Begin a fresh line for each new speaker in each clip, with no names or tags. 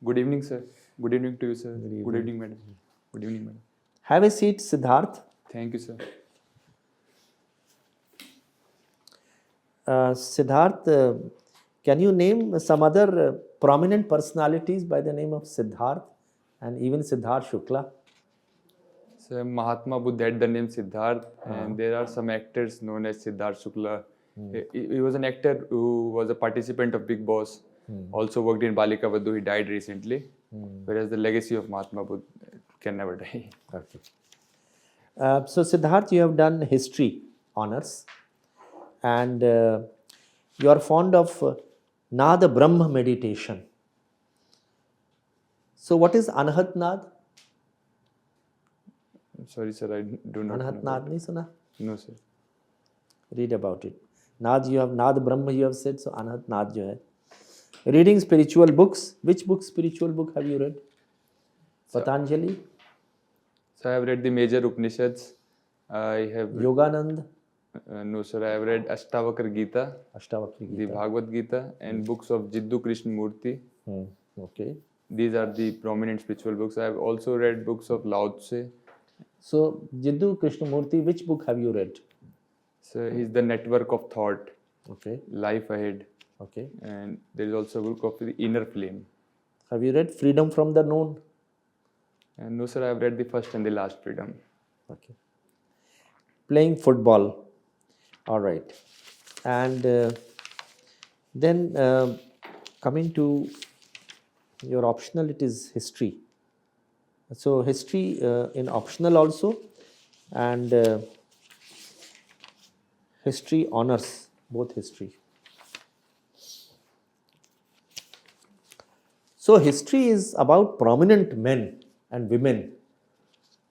Good evening, sir. Good evening to you, sir.
Good
Good
evening.
evening, madam. Good evening, madam.
Have a seat, Siddharth.
Thank you, sir.
Siddharth, can you name some other prominent personalities by the name of Siddharth and even Siddharth Shukla?
Sir, Mahatma Buddha had the name Siddharth, and there are some actors known as Siddharth Shukla. He was an actor who was a participant of Big Boss. Also worked in Balika Vadhu. He died recently. Whereas the legacy of Mahatma Buddha can never die.
Okay. So, Siddharth, you have done history honors and you are fond of Nad Brahma meditation. So, what is Anahat Nad?
I'm sorry, sir. I do not
Anahat
know.
Nad nahi suna?
No, sir.
Read about it. Nad you have, Nad Brahma you have said, so Anahat Nad jo hai. Reading spiritual books. Which book, spiritual book have you read? Patanjali?
So I have read the major Upanishads. I have
Yoganand?
no, sir. I have read Ashtavakra Gita,
Ashtavakra
the
Gita.
Bhagavad Gita, and books of Jiddu Krishnamurti.
Okay.
These are the prominent spiritual books. I have also read books of Lao Tse.
So, Jiddu Krishnamurti, which book have you read?
So he's the network of thought,
Okay.
life ahead,
Okay.
and there is also a book of the inner flame.
Have you read Freedom from the Known?
And no, sir, I have read the first and the last freedom.
Okay. Playing football. All right. And then coming to your optional, it is history. So, history in optional also, and history honors, both history. So, history is about prominent men and women.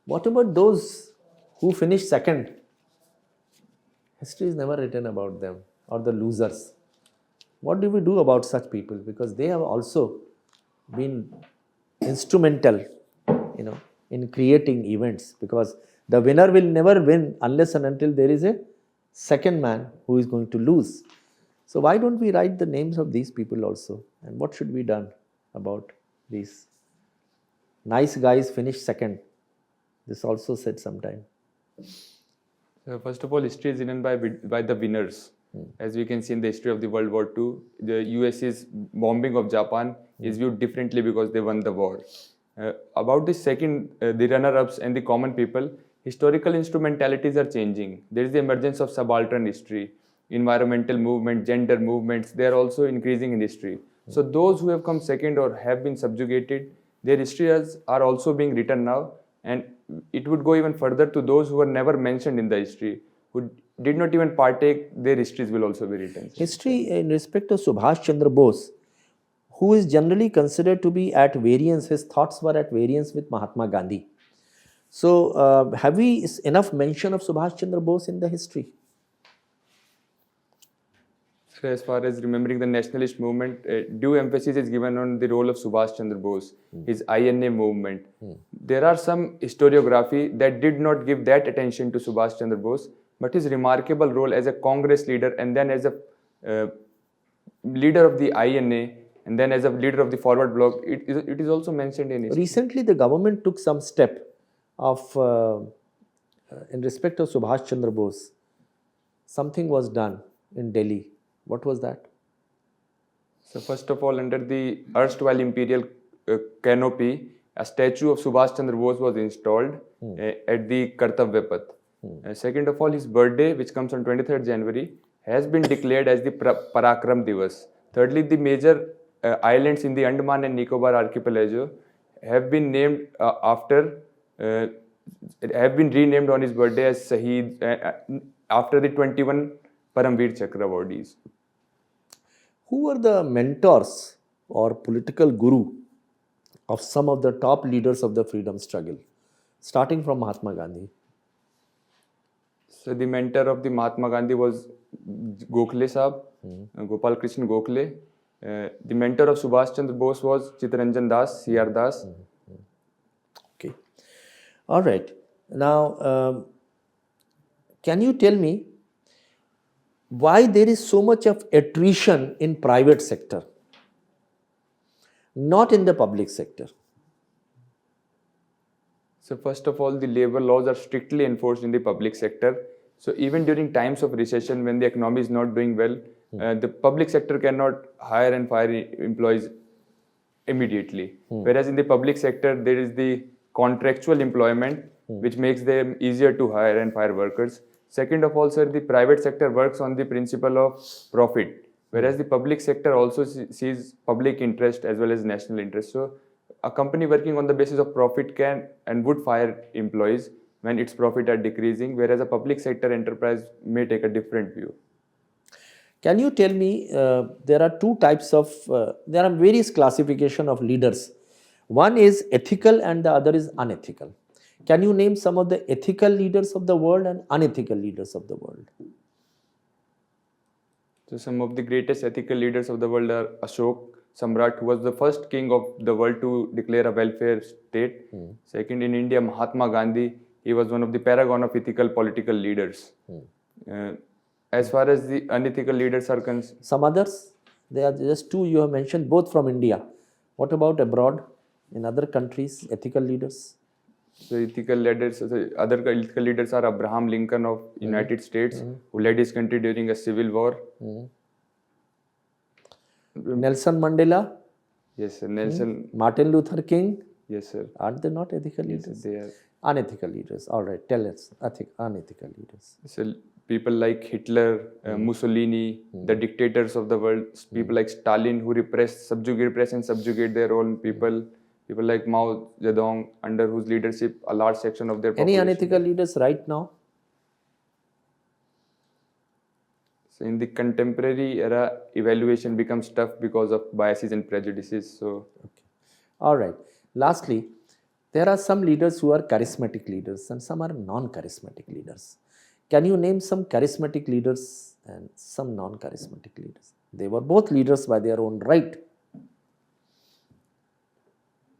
What about those who finished second? History is never written about them, or the losers. What do we do about such people? Because they have also been instrumental, in creating events. Because the winner will never win unless and until there is a second man who is going to lose. So why don't we write the names of these people also? And what should be done about these nice guys finish second? This also said sometime.
So first of all, history is written by the winners. As we can see in the history of the World War II, the US's bombing of Japan is viewed differently because they won the war. About the second, the runner-ups and the common people, historical instrumentalities are changing. There is the emergence of subaltern history, environmental movement, gender movements. They are also increasing in history. So those who have come second or have been subjugated, their histories are also being written now, and it would go even further to those who were never mentioned in the history, who did not even partake, their histories will also be written.
History in respect of Subhash Chandra Bose, who is generally considered to be at variance, his thoughts were at variance with Mahatma Gandhi. So, have we enough mention of Subhash Chandra Bose in the history?
So as far as remembering the nationalist movement, due emphasis is given on the role of Subhash Chandra Bose, his INA movement. There are some historiography that did not give that attention to Subhash Chandra Bose, but his remarkable role as a Congress leader and then as a leader of the INA and then as a leader of the forward bloc, it is also mentioned in history.
Recently, the government took some step of, in respect of Subhash Chandra Bose, something was done in Delhi. What was that?
So first of all, under the erstwhile imperial canopy, a statue of Subhash Chandra Bose was installed at the Kartavya Path. Second of all, his birthday, which comes on 23rd January, has been declared as the Parakram Divas. Thirdly, the major islands in the Andaman and Nicobar archipelago have been named have been renamed on his birthday as Shaheed after the 21 Paramveer Chakra awardees.
Who were the mentors or political guru of some of the top leaders of the freedom struggle, starting from Mahatma Gandhi?
So the mentor of the Mahatma Gandhi was Gokhale Sahab, Gopal Krishna Gokhale. The mentor of Subhash Chandra Bose was Chittaranjan Das, C.R. Das.
Okay. All right. Now, can you tell me why there is so much of attrition in private sector? not in the public sector?
So first of all, the labor laws are strictly enforced in the public sector. So even during times of recession, when the economy is not doing well, the public sector cannot hire and fire employees immediately. Whereas in the public sector, there is the contractual employment, which makes them easier to hire and fire workers. Second of all, sir, the private sector works on the principle of profit, whereas the public sector also sees public interest as well as national interest. So a company working on the basis of profit can and would fire employees when its profit are decreasing, whereas a public sector enterprise may take a different view.
Can you tell me, there are two types of, there are various classification of leaders. One is ethical and the other is unethical. Can you name some of the ethical leaders of the world and unethical leaders of the world?
So some of the greatest ethical leaders of the world are Ashok Samrat, who was the first king of the world to declare a welfare state. Second, in India, Mahatma Gandhi. He was one of the paragon of ethical political leaders. As far as the unethical leaders are concerned,
Some others? There are just two you have mentioned, both from India. What about abroad, in other countries, ethical leaders?
so ethical leaders, so other ethical leaders are Abraham Lincoln of United States, who led his country during a civil war.
Nelson Mandela,
Yes, sir. Nelson.
Martin Luther King,
Yes, sir.
aren't they not ethical
Yes,
leaders?
they are.
Unethical leaders. All right, tell us, unethical leaders.
So people like Hitler, Mussolini, the dictators of the world, people like Stalin, who repress and subjugate their own people. People like Mao Zedong, under whose leadership a large section of their
Any
population.
unethical leaders right now?
So in the contemporary era, evaluation becomes tough because of biases and prejudices. So
All right. Lastly, there are some leaders who are charismatic leaders and some are non-charismatic leaders. Can you name some charismatic leaders and some non-charismatic leaders? They were both leaders by their own right.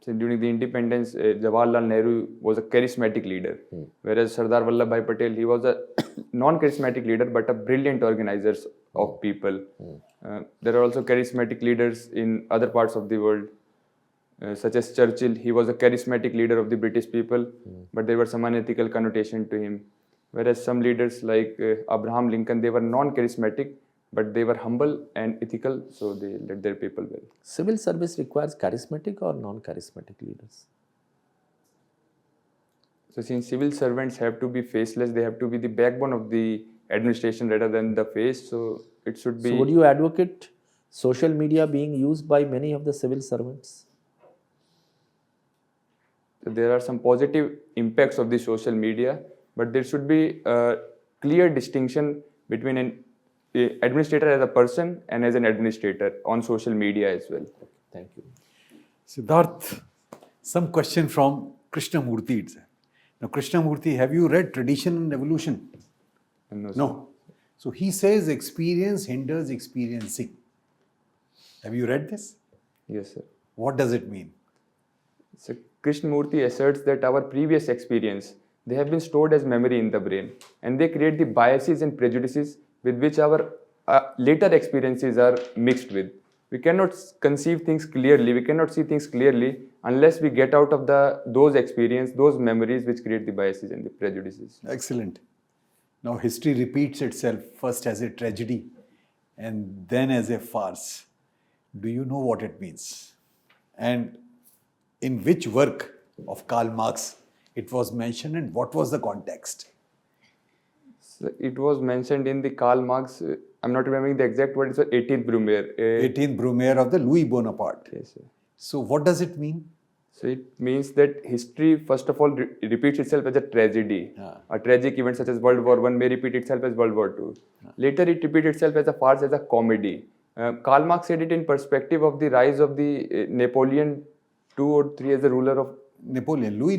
So during the independence, Jawaharlal Nehru was a charismatic leader, whereas Sardar Vallabhbhai Patel, he was a non-charismatic leader but a brilliant organizer of people. There are also charismatic leaders in other parts of the world, such as Churchill. He was a charismatic leader of the British people, but there were some unethical connotation to him. Whereas some leaders like Abraham Lincoln, they were non-charismatic, but they were humble and ethical, so they led their people well.
Civil service requires charismatic or non-charismatic leaders?
So since civil servants have to be faceless, they have to be the backbone of the administration rather than the face, so it should be...
So would you advocate social media being used by many of the civil servants?
There are some positive impacts of the social media, but there should be a clear distinction between an administrator as a person and as an administrator on social media as well.
Thank you.
Siddharth, some question from Krishnamurti itself. Now, Krishnamurti, have you read Tradition and Evolution?
No, sir.
No. So he says experience hinders experiencing. Have you read this?
Yes, sir.
What does it mean?
So Krishnamurti asserts that our previous experience, they have been stored as memory in the brain, and they create the biases and prejudices with which our later experiences are mixed with. We cannot conceive things clearly, we cannot see things clearly unless we get out of those experiences, those memories which create the biases and the prejudices.
Excellent. Now, history repeats itself first as a tragedy and then as a farce. Do you know what it means? And in which work of Karl Marx it was mentioned and what was the context?
So it was mentioned in the Karl Marx, I'm not remembering the exact word, it's the 18th Brumaire.
18th Brumaire of the Louis Bonaparte.
Yes, sir.
So what does it mean?
So it means that history, first of all, repeats itself as a tragedy. A tragic event such as World War I may repeat itself as World War II. Later, it repeats itself as a farce, as a comedy. Karl Marx said it in perspective of the rise of the Napoleon II or III as the ruler of
Napoleon,
Louis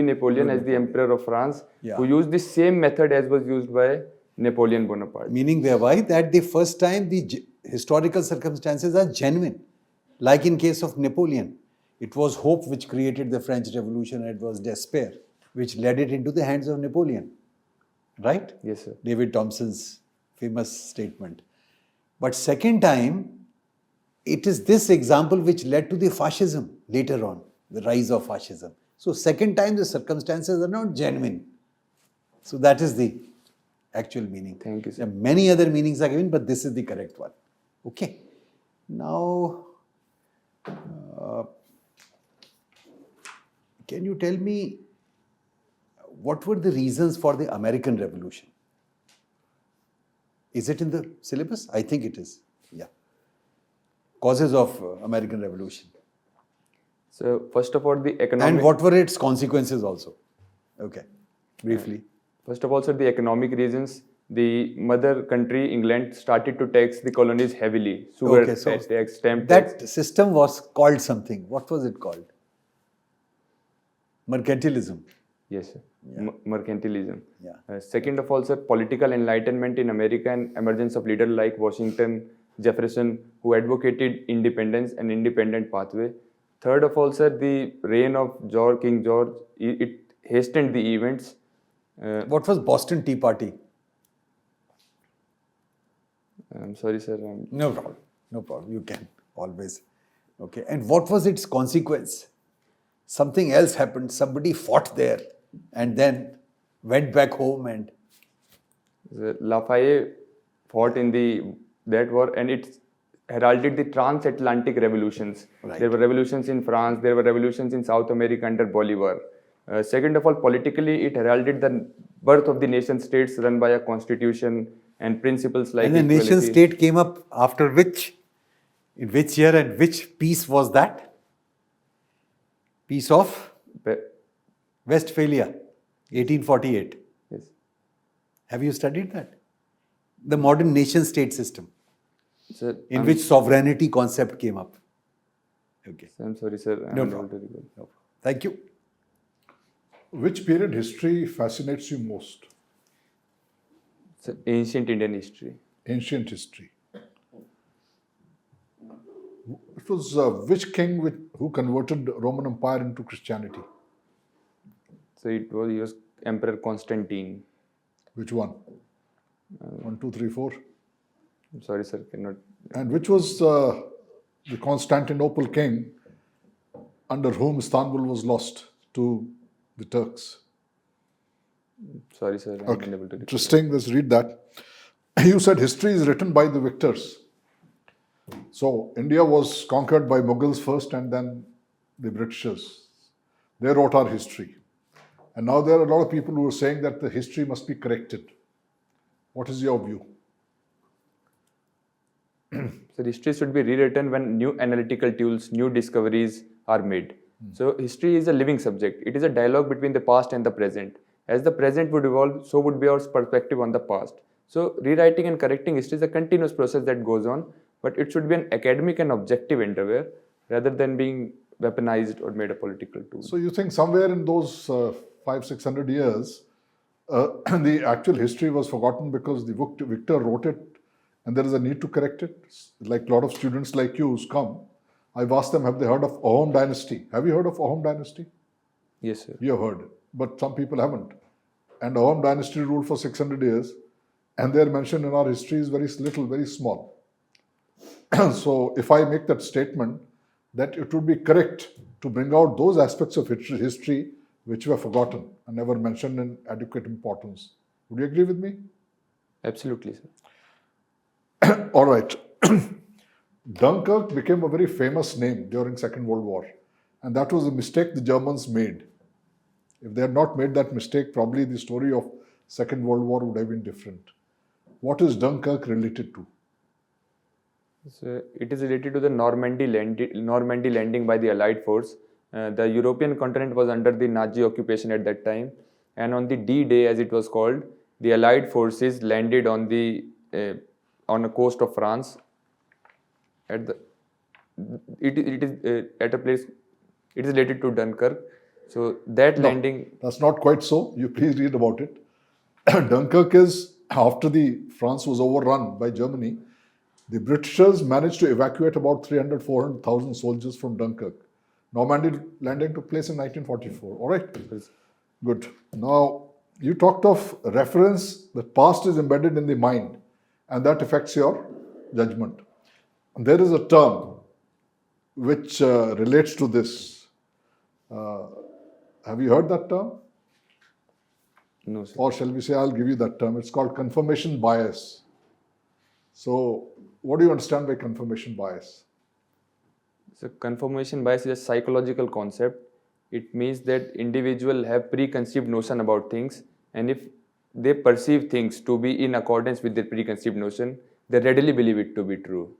Napoleon as the Emperor of France, who used the same method as was used by Napoleon Bonaparte.
Meaning thereby that the first time the historical circumstances are genuine. Like in case of Napoleon, it was hope which created the French Revolution and it was despair which led it into the hands of Napoleon. Right?
Yes, sir.
David Thompson's famous statement. But second time, it is this example which led to the fascism later on, the rise of fascism. So second time the circumstances are not genuine. So that is the actual meaning.
Thank you, sir.
There are many other meanings are given, but this is the correct one. Okay. Now, can you tell me what were the reasons for the American Revolution? Is it in the syllabus? I think it is. Yeah. Causes of American Revolution.
So first of all, the economic.
And what were its consequences also? Okay. Briefly.
First of all, sir, the economic reasons. The mother country, England, started to tax the colonies heavily. Sugar
Okay, so
tax, stamp tax.
that system was called something. What was it called? Mercantilism.
Yes, sir. Mercantilism.
Yeah.
Second of all, sir, political enlightenment in America and emergence of leaders like Washington, Jefferson, who advocated independence and independent pathway. Third of all, sir, the reign of King George, it hastened the events.
What was Boston Tea Party?
I'm sorry, sir.
No problem. No problem. You can always. Okay. And what was its consequence? Something else happened. Somebody fought there and then went back home and.
Lafayette fought in that war, and it heralded the transatlantic revolutions.
Right.
There were revolutions in France. There were revolutions in South America under Bolivar. Second of all, politically, it heralded the birth of the nation states run by a constitution and principles like
And the
equality.
nation state came up after which? In which year and which peace was that? Peace of
Pe-
Westphalia, 1848.
Yes.
Have you studied that? The modern nation state system
Sir,
in which sovereignty concept came up. Okay.
I'm sorry, sir. I'm
No
not
problem.
able to recall.
No problem. Thank you.
Which period history fascinates you most?
Sir, ancient Indian history.
Ancient history. It was which king who converted the Roman Empire into Christianity?
So he was Emperor Constantine.
Which one? 1, 2, 3, 4.
I'm sorry, sir. Cannot.
And which was the Constantinople king under whom Istanbul was lost to the Turks?
Sorry, sir. I'm
Okay.
unable to recall.
Interesting. Let's read that. You said history is written by the victors. So India was conquered by Mughals first and then the Britishers. They wrote our history. And now there are a lot of people who are saying that the history must be corrected. What is your view?
So history should be rewritten when new analytical tools, new discoveries are made. So history is a living subject. It is a dialogue between the past and the present. As the present would evolve, so would be our perspective on the past. So rewriting and correcting history is a continuous process that goes on, but it should be an academic and objective endeavor rather than being weaponized or made a political tool.
So you think somewhere in those 500-600 years, the actual history was forgotten because the victor wrote it and there is a need to correct it? Like a lot of students like you who's come, I've asked them, have they heard of Ahom dynasty? Have you heard of Ahom dynasty?
Yes, sir.
You have heard it, but some people haven't. And Ahom dynasty ruled for 600 years and their mention in our history is very little, very small. So if I make that statement, that it would be correct to bring out those aspects of history which were forgotten and never mentioned in adequate importance. Would you agree with me?
Absolutely, sir.
All right. Dunkirk became a very famous name during Second World War. And that was a mistake the Germans made. If they had not made that mistake, probably the story of Second World War would have been different. What is Dunkirk related to?
So it is related to the Normandy landing by the Allied force. The European continent was under the Nazi occupation at that time, and on the D-Day, as it was called, the Allied forces landed on the coast of France. It is at a place. It is related to Dunkirk. So that landing.
That's not quite so. You please read about it. Dunkirk is after the France was overrun by Germany. The Britishers managed to evacuate about 300,000-400,000 soldiers from Dunkirk. Normandy landing took place in 1944. All right? Good. Now, you talked of reference. The past is embedded in the mind and that affects your judgment. And there is a term which relates to this. Have you heard that term?
No, sir.
Or shall we say, I'll give you that term. It's called confirmation bias. So, what do you understand by confirmation bias?
So confirmation bias is a psychological concept. It means that individuals have preconceived notion about things, and if they perceive things to be in accordance with their preconceived notion, they readily believe it to be true.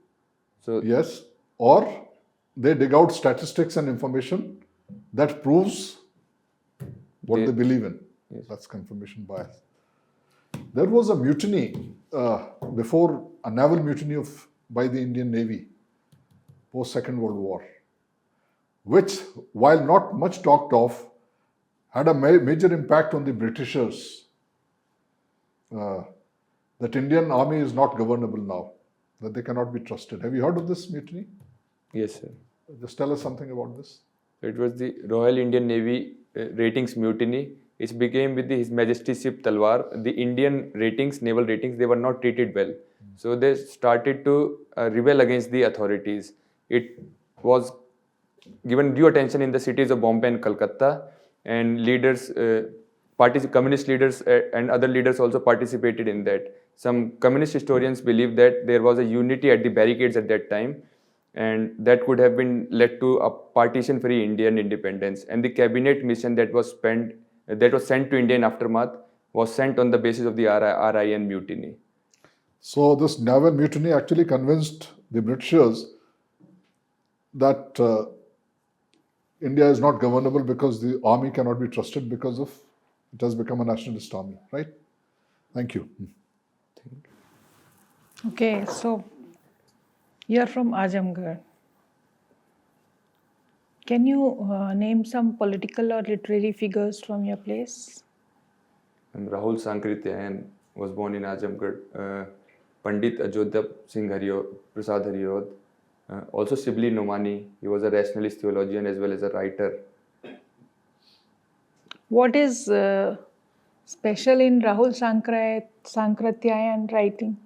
So
Yes. Or they dig out statistics and information that proves what they believe in. That's confirmation bias. There was a mutiny before a naval mutiny by the Indian Navy post Second World War, which, while not much talked of, had a major impact on the Britishers. That Indian army is not governable now, that they cannot be trusted. Have you heard of this mutiny?
yes, sir.
Just tell us something about this.
It was the Royal Indian Navy ratings mutiny. It became with His Majesty ship Talwar. The Indian ratings, naval ratings, they were not treated well. So they started to rebel against the authorities. It was given due attention in the cities of Bombay and Calcutta, and leaders, communist leaders and other leaders also participated in that. Some communist historians believe that there was a unity at the barricades at that time, and that could have been led to a partition-free Indian independence. And the cabinet mission that was sent to India in aftermath was sent on the basis of the RIN mutiny.
So this naval mutiny actually convinced the Britishers that India is not governable because the army cannot be trusted because of it has become a nationalist army, right? Thank you.
Okay, so you're from Azamgarh. Can you name some political or literary figures from your place?
And Rahul Sankrityayan was born in Azamgarh. Pandit Ajodhya Singh Prasad Haryod. Also Shibli Nomani, he was a rationalist theologian as well as a writer.
What is special in Rahul Sankrityayan writing?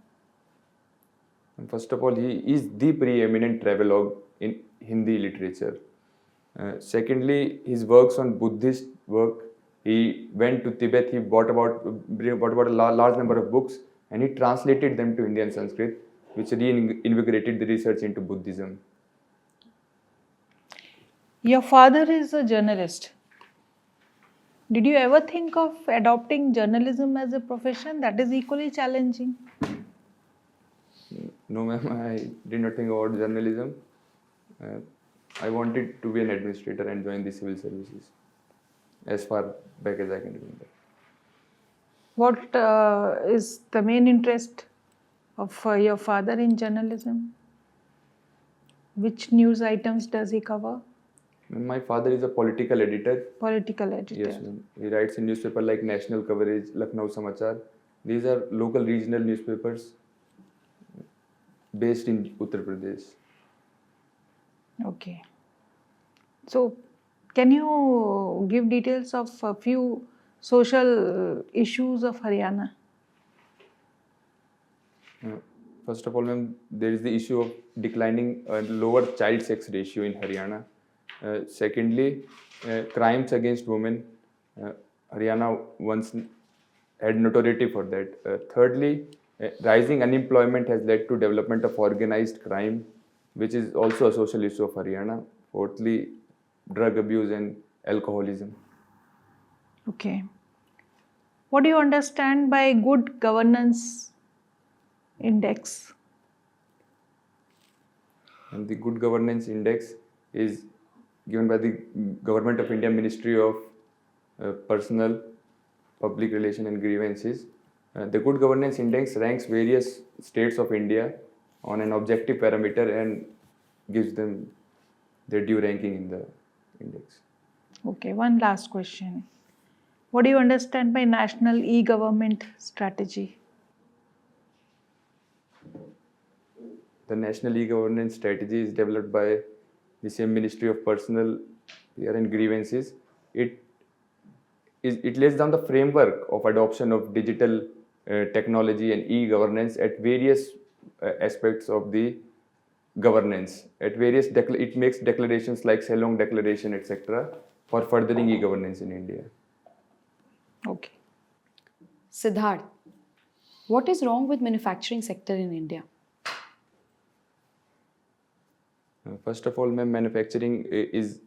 And first of all, he is the preeminent travelogue in Hindi literature. Secondly, his works on Buddhist work. He went to Tibet, he bought about a large number of books, and he translated them to Indian Sanskrit, which reinvigorated the research into Buddhism.
Your father is a journalist. Did you ever think of adopting journalism as a profession that is equally challenging?
No, ma'am, I did not think about journalism. I wanted to be an administrator and join the civil services as far back as I can remember.
What is the main interest of your father in journalism? Which news items does he cover?
My father is a political editor.
Political editor.
Yes, ma'am. He writes in newspapers like National Coverage, Lucknow Samachar. These are local regional newspapers based in Uttar Pradesh.
Okay. So, can you give details of a few social issues of Haryana?
First of all, ma'am, there is the issue of declining lower child sex ratio in Haryana. Secondly, crimes against women. Haryana once had notoriety for that. Thirdly, rising unemployment has led to development of organized crime, which is also a social issue of Haryana. Fourthly, drug abuse and alcoholism.
Okay. What do you understand by good governance index?
And the Good Governance Index is given by the Government of India Ministry of Personnel, Public Relation and Grievances. The Good Governance Index ranks various states of India on an objective parameter and gives them their due ranking in the index.
Okay, one last question. What do you understand by national e-government strategy?
The National E-Governance Strategy is developed by the same Ministry of Personnel and Grievances. It lays down the framework of adoption of digital technology and e-governance at various aspects of the governance. At various it makes declarations like Ceylon Declaration, etc., for furthering e-governance in India.
Okay.
Siddharth, what is wrong with manufacturing sector in India?
First of all, ma'am, manufacturing is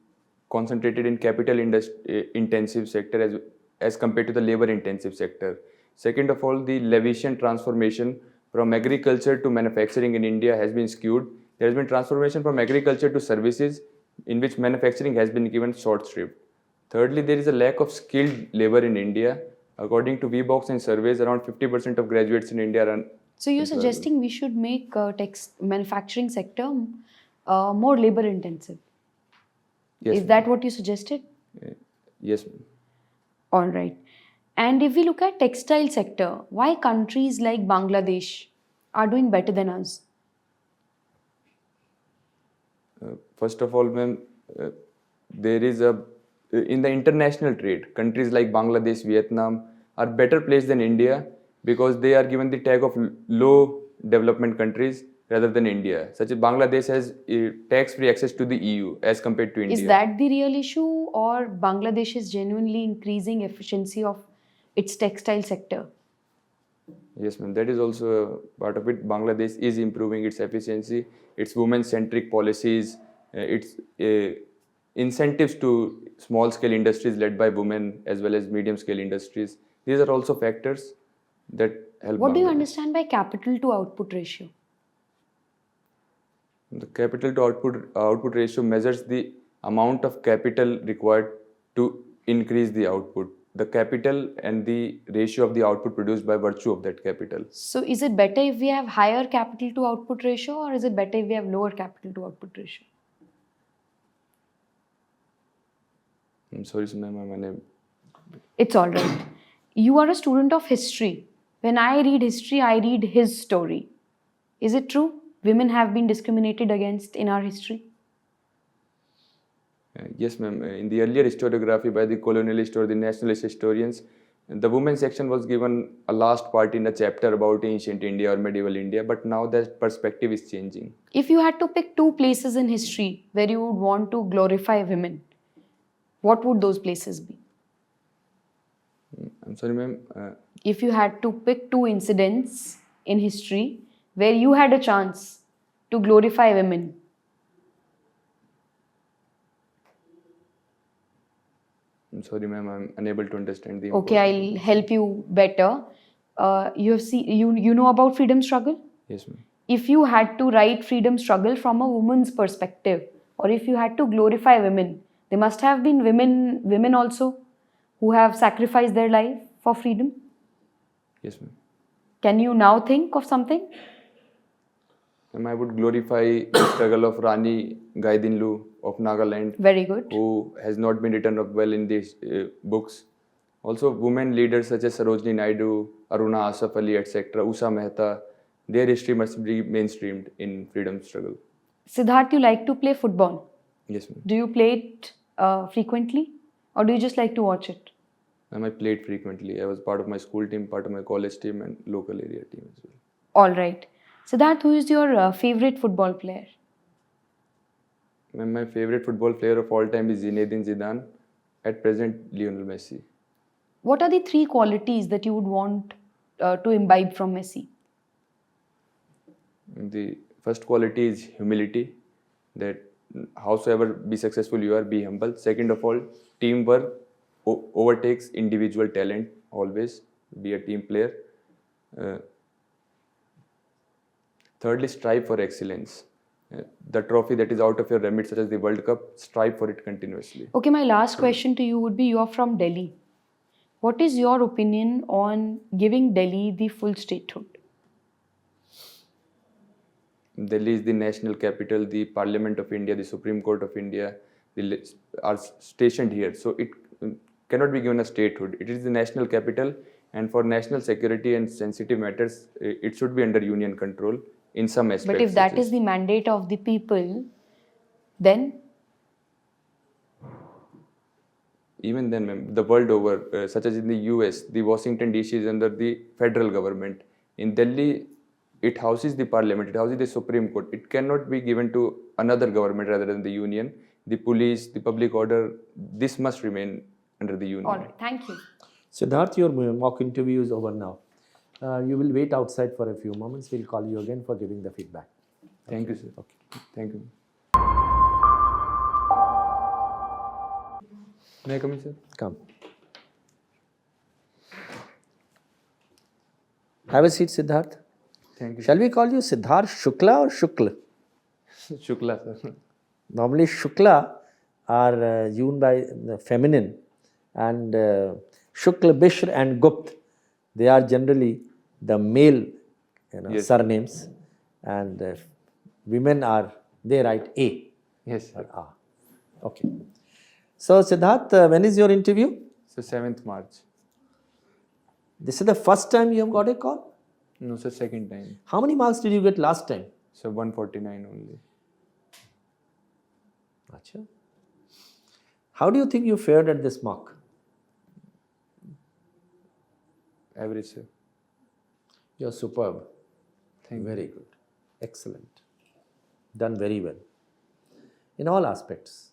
concentrated in capital intensive sector as compared to the labor intensive sector. Second of all, the Lewisian transformation from agriculture to manufacturing in India has been skewed. There has been transformation from agriculture to services, in which manufacturing has been given short shrift. Thirdly, there is a lack of skilled labor in India. According to VBox and surveys, around 50% of graduates in India are
So you're suggesting we should make manufacturing sector more labor intensive.
Yes,
Is that what you suggested?
yes, ma'am.
All right. And if we look at textile sector, why countries like Bangladesh are doing better than us?
First of all, ma'am, there is in the international trade, countries like Bangladesh, Vietnam are better placed than India because they are given the tag of low development countries rather than India. Such as Bangladesh has tax-free access to the EU as compared to India.
Is that the real issue, or Bangladesh is genuinely increasing efficiency of its textile sector?
Yes, ma'am. That is also a part of it. Bangladesh is improving its efficiency, its women-centric policies, its incentives to small-scale industries led by women as well as medium-scale industries. These are also factors that help.
What do you
Bangladesh.
understand by capital to output ratio?
The capital to output ratio measures the amount of capital required to increase the output. The capital and the ratio of the output produced by virtue of that capital.
So is it better if we have higher capital to output ratio, or is it better if we have lower capital to output ratio?
I'm sorry, ma'am, I'm unable.
It's all right. You are a student of history. When I read history, I read his story. Is it true? Women have been discriminated against in our history?
Yes, ma'am. In the earlier historiography by the colonialist or the nationalist historians, the women section was given a last part in a chapter about ancient India or medieval India, but now that perspective is changing.
If you had to pick two places in history where you would want to glorify women, what would those places be?
I'm sorry, ma'am.
If you had to pick two incidents in history where you had a chance to glorify women,
I'm sorry, ma'am. I'm unable to understand the.
okay, I'll help you better. You know about freedom struggle?
Yes, ma'am.
If you had to write freedom struggle from a woman's perspective, or if you had to glorify women, there must have been women also who have sacrificed their life for freedom.
Yes, ma'am.
Can you now think of something?
Ma'am, I would glorify the struggle of Rani Gaidinlu of Nagaland,
Very good.
who has not been written up well in these books. Also, women leaders such as Sarojini Naidu, Aruna Asaf Ali, etc., Usha Mehta, their history must be mainstreamed in freedom struggle.
Siddharth, you like to play football.
Yes, ma'am.
Do you play it frequently, or do you just like to watch it?
Ma'am, I played frequently. I was part of my school team, part of my college team, and local area team as well.
All right. Siddharth, who is your favorite football player?
Ma'am, my favorite football player of all time is Zinedine Zidane. At present, Lionel Messi.
What are the three qualities that you would want to imbibe from Messi?
The first quality is humility, that howsoever be successful you are, be humble. Second of all, teamwork overtakes individual talent always. Be a team player. Thirdly, strive for excellence. The trophy that is out of your remit, such as the World Cup, strive for it continuously.
Okay, my last question to you would be, you are from Delhi. What is your opinion on giving Delhi the full statehood?
Delhi is the national capital, the Parliament of India, the Supreme Court of India are stationed here. So it cannot be given a statehood. It is the national capital, and for national security and sensitive matters, it should be under union control in some aspects.
But if that is the mandate of the people, then?
Even then, ma'am, the world over, such as in the US, the Washington DC is under the federal government. In Delhi, it houses the parliament, it houses the Supreme Court. It cannot be given to another government rather than the union. The police, the public order, this must remain under the union.
All right, thank you.
Siddharth, your mock interview is over now. You will wait outside for a few moments. We'll call you again for giving the feedback.
Thank you, sir.
Okay.
Thank you. May I come in, sir?
Come. Have a seat, Siddharth.
Thank you.
Shall we call you Siddharth Shukla or Shukla?
Shukla, sir.
Normally, Shukla are used by the feminine, and Shukla, Bishr, and Gupt, they are generally the male
Yes.
surnames, and women are, they write A
Yes,
or
sir.
A. Okay. So, Siddharth, when is your interview?
So 7th March.
This is the first time you have got a call?
No, sir, second time.
How many marks did you get last time?
So 149 only.
Achha. How do you think you fared at this mock?
Average, sir.
You're superb.
Thank you.
Very good. Excellent. Done very well. In all aspects.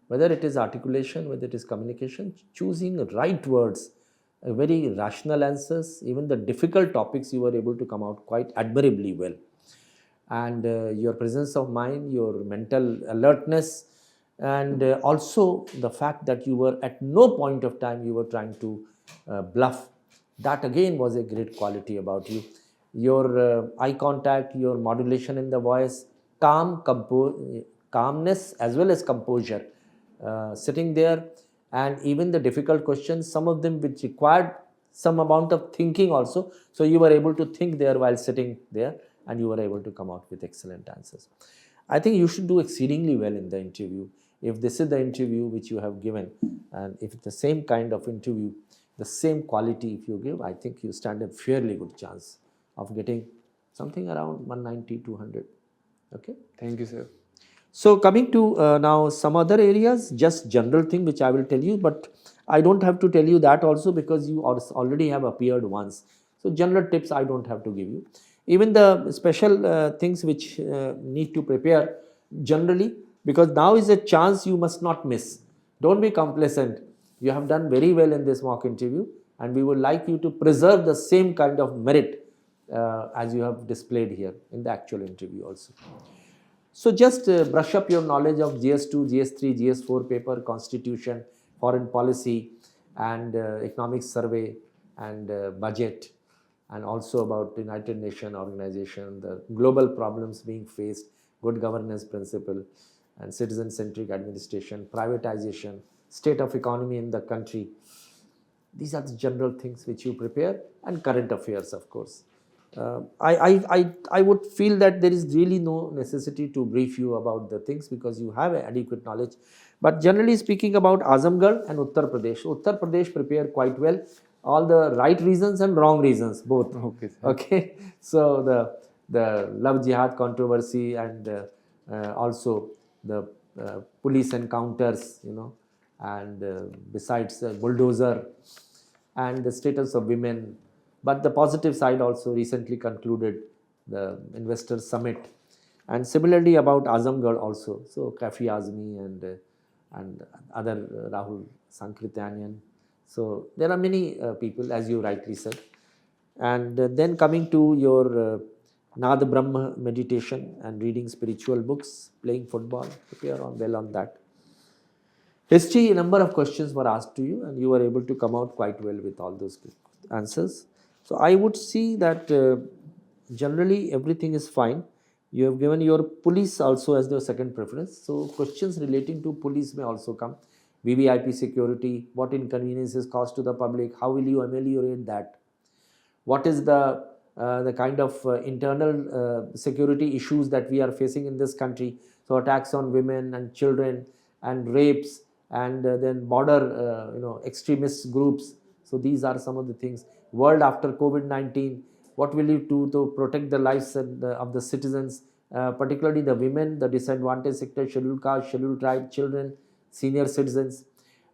Whether it is articulation, whether it is communication, choosing right words, very rational answers, even the difficult topics you were able to come out quite admirably well. And your presence of mind, your mental alertness, and also the fact that you were at no point of time you were trying to bluff. That again was a great quality about you. Your eye contact, your modulation in the voice, calmness as well as composure. Sitting there, and even the difficult questions, some of them which required some amount of thinking also. So you were able to think there while sitting there, and you were able to come out with excellent answers. I think you should do exceedingly well in the interview. If this is the interview which you have given, and if it's the same kind of interview, the same quality if you give, I think you stand a fairly good chance of getting something around 190, 200. Okay.
Thank you, sir.
So coming to now some other areas, just general thing which I will tell you, but I don't have to tell you that also because you already have appeared once. So general tips I don't have to give you. Even the special things which need to prepare generally, because now is a chance you must not miss. Don't be complacent. You have done very well in this mock interview, and we would like you to preserve the same kind of merit as you have displayed here in the actual interview also. So just brush up your knowledge of GS2, GS3, GS4 paper, constitution, foreign policy, and economic survey, and budget, and also about the United Nations organization, the global problems being faced, good governance principle, and citizen-centric administration, privatization, state of economy in the country. These are the general things which you prepare, and current affairs, of course. I would feel that there is really no necessity to brief you about the things because you have adequate knowledge. But generally speaking about Azamgarh and Uttar Pradesh prepare quite well. All the right reasons and wrong reasons, both.
Okay, sir.
Okay. So the love jihad controversy, and also the police encounters, and besides bulldozer, and the status of women. But the positive side also recently concluded the investor summit, and similarly about Azamgarh also. So Kafi Azmi and other Rahul Sankrityanyan. So there are many people, as you rightly said. And then coming to your Nad Brahma meditation and reading spiritual books, playing football, prepare well on that. History, a number of questions were asked to you, and you were able to come out quite well with all those answers. So I would see that generally everything is fine. You have given your police also as the second preference. So questions relating to police may also come. VVIP security, what inconveniences caused to the public, how will you ameliorate that? What is the kind of internal security issues that we are facing in this country? So attacks on women and children, and rapes, and then border extremist groups. So these are some of the things. World after COVID-19, what will you do to protect the lives of the citizens, particularly the women, the disadvantaged sector, scheduled caste, scheduled tribe, children, senior citizens.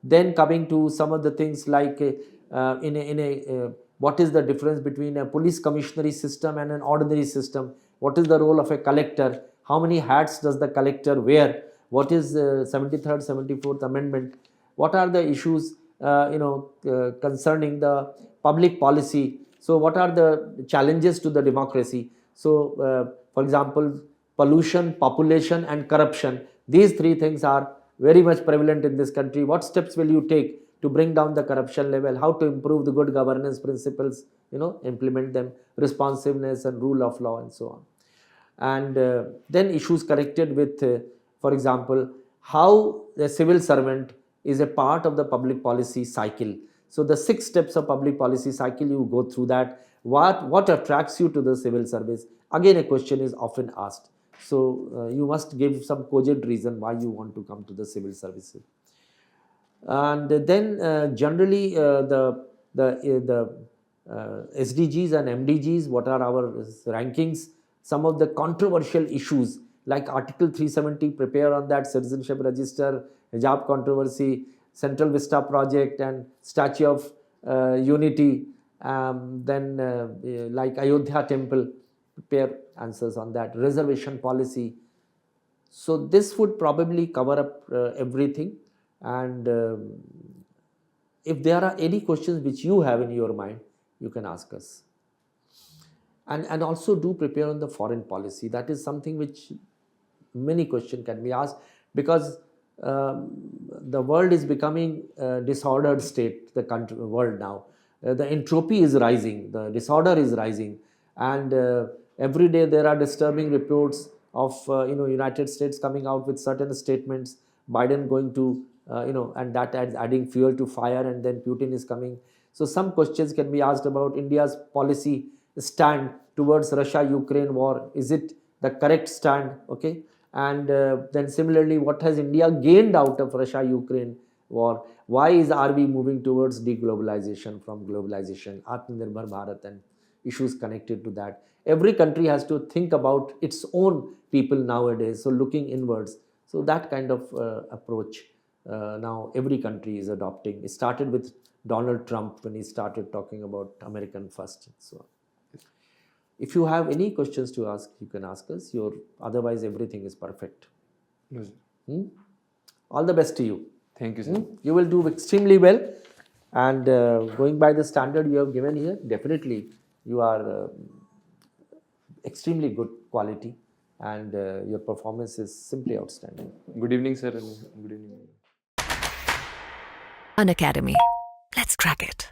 Then coming to some of the things like in a What is the difference between a police commissionary system and an ordinary system? What is the role of a collector? How many hats does the collector wear? What is the 73rd, 74th Amendment? What are the issues concerning the public policy? So what are the challenges to the democracy? So for example, pollution, population and corruption, these three things are very much prevalent in this country. What steps will you take to bring down the corruption level? How to improve the good governance principles, implement them, responsiveness and rule of law and so on. And then issues connected with, for example, how the civil servant is a part of the public policy cycle. So the 6 steps of public policy cycle, you go through that. What attracts you to the civil service? Again, a question is often asked. So you must give some cogent reason why you want to come to the civil services. And then generally the SDGs and MDGs, what are our rankings? Some of the controversial issues like Article 370, prepare on that, citizenship register, hijab controversy, Central Vista project and Statue of Unity, then like Ayodhya temple, prepare answers on that, reservation policy. So this would probably cover up everything. And if there are any questions which you have in your mind, you can ask us. And also do prepare on the foreign policy. That is something which many questions can be asked, because the world is becoming a disordered state, the world now. The entropy is rising, the disorder is rising, and every day there are disturbing reports of United States coming out with certain statements, Biden going to and that adds adding fuel to fire, and then Putin is coming. So some questions can be asked about India's policy stand towards Russia-Ukraine war. Is it the correct stand? Okay. And then similarly, what has India gained out of Russia-Ukraine war? Why are we moving towards deglobalization from globalization, Atmanirbhar Bharat and issues connected to that? Every country has to think about its own people nowadays, so looking inwards. So that kind of approach now every country is adopting. It started with Donald Trump when he started talking about American first and so on. If you have any questions to ask, you can ask us. Otherwise, everything is perfect.
Yes.
All the best to you.
Thank you, sir.
You will do extremely well. And going by the standard you have given here, definitely you are extremely good quality, and your performance is simply outstanding.
Good evening, sir. And good evening.
Unacademy. Let's crack it.